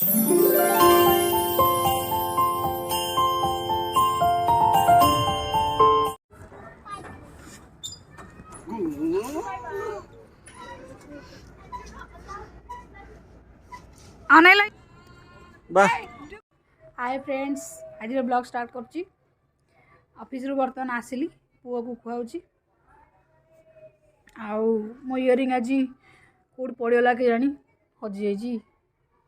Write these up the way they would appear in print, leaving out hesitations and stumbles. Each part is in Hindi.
हाय फ्रेंड्स, आज ब्लॉग स्टार्ट कर ऑफिस रु बर्तमान आसिली पुओ को खुआऊँ मो इयरिंग आज कौट पड़गला के जानी हजि जाइए।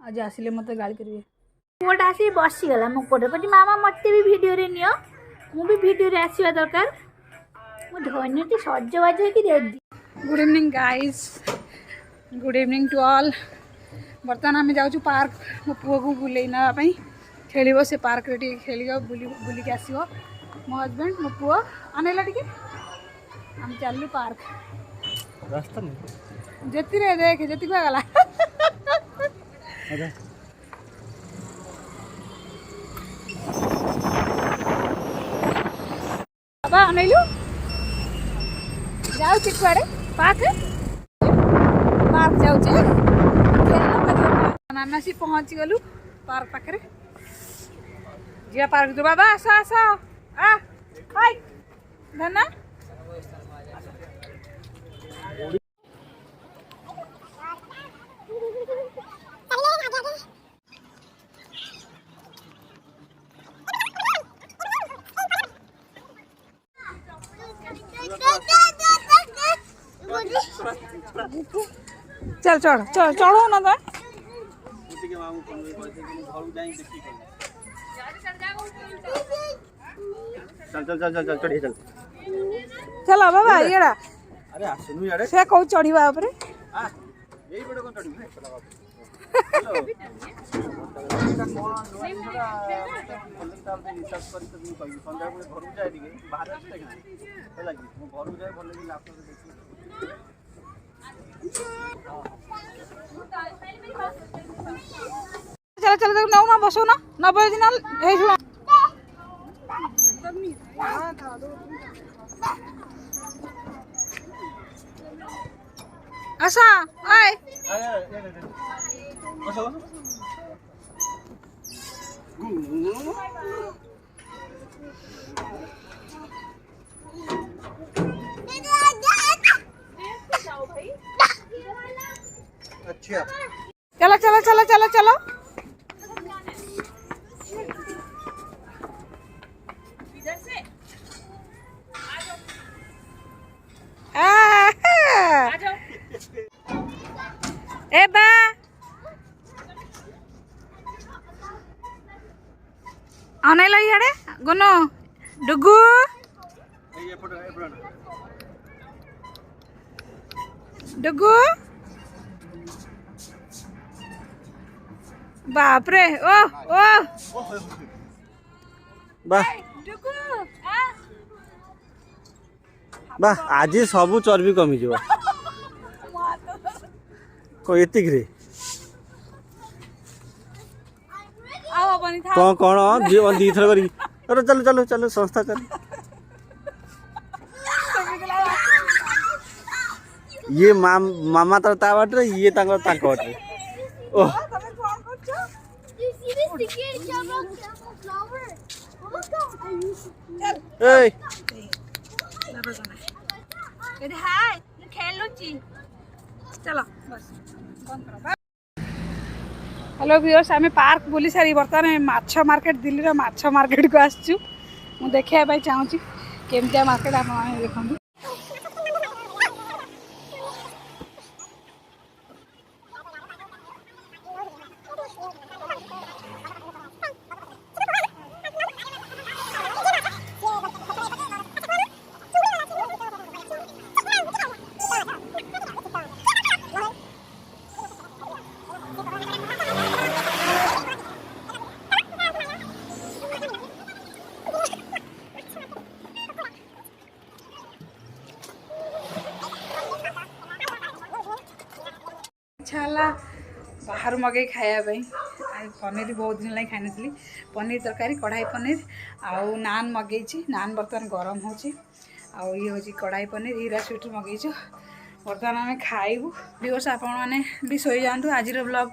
आज आसिले मत गाड़ी करेंगे। पुओटा आसी बसीगला मो कोटे कहे मामा मत भी भिडियो नियो मुझे भिडियो आसवा दरकार मो धन्यटी सजबाज ready. Good evening guys, good evening to all. बर्तमान आम जाऊँ पार्क मो पुओ को बुले नापी खेल से पार्क रे खेल बुलिक आसो मो हजबैंड मो पुओ अनेला टे आम चलू पार्क रास्ता नहीं जेती रे देख जेती गला बाबा अनैलु जाऊ कुआड़े पार्क पार्क जाऊे नाना सी पहुँची गलु पार्क पाखे जी पार्क जो बाबा आस आस आ धना चल चढ़ चढ़ चढ़ो ना तो चल चल चल चल चढ़िए चल चलो बाबा येड़ा अरे आसनु यारे से कहू चढ़ीबा ऊपर आ एई बडे कोन चढ़ी चलो चलो चलो नौ ना बसो ना 90 दिन हे सुना आसा आय बसो अच्छा चलो चलो चलो चलो चलो इधर से आ जाओ ए बा आने लो यारे गुनो डुगु डुगु बाप रे ओ ओ बा बा आज सब चर्बी कमी जीव को एतिक रे कौन कौन दी थर करी अरे चलो चलो चलो संस्था चल ये मामा तर ता बाट रे ये तांको तांको बाट रे ओ ए हाय खेलुची चलो बस बंद करो। हेलो व्यूअर्स, आम पार्क बुली सारी बर्तमान माछ मार्केट दिल्ली रो माछ मार्केट को आसचु मु देखिया चाहूँगी केमतिया मार्केट आप देखते। इच्छा बाहर मगे खायापी पनीर बहुत दिन लगे खाई नी पनीर तरकारी कढ़ाई पनीर आउ नान मगेची नान बर्तमान गरम हो ये हूँ कढ़ाई पनीर हीरा स्वीट मगेचु ବର୍ତ୍ତମାନ ଆମେ ଖାଇବୁ। ଭିଉଅର୍ସ ଆପଣମାନେ ବି ଶୋଇଯାଆନ୍ତୁ। ଆଜିର ବ୍ଲଗ୍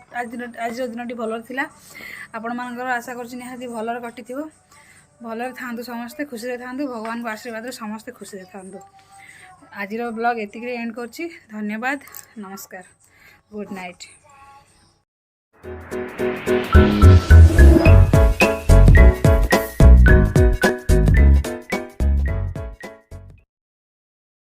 ଆଜିର ଦିନଟି ଭଲ ଥିଲା। ଆପଣମାନଙ୍କର ଆଶା କରୁଛି ନିହାତି ଭଲରେ କଟିଥିବ। ଭଲରେ ଥାଆନ୍ତୁ, ସମସ୍ତେ ଖୁସିରେ ଥାଆନ୍ତୁ। ଭଗବାନଙ୍କ ଆଶୀର୍ବାଦରେ ସମସ୍ତେ ଖୁସିରେ ଥାଆନ୍ତୁ। ଆଜିର ବ୍ଲଗ୍ ଏତିକିରେ ଏଣ୍ଡ କରୁଛି। ଧନ୍ୟବାଦ, ନମସ୍କାର, ଗୁଡ୍ ନାଇଟ୍।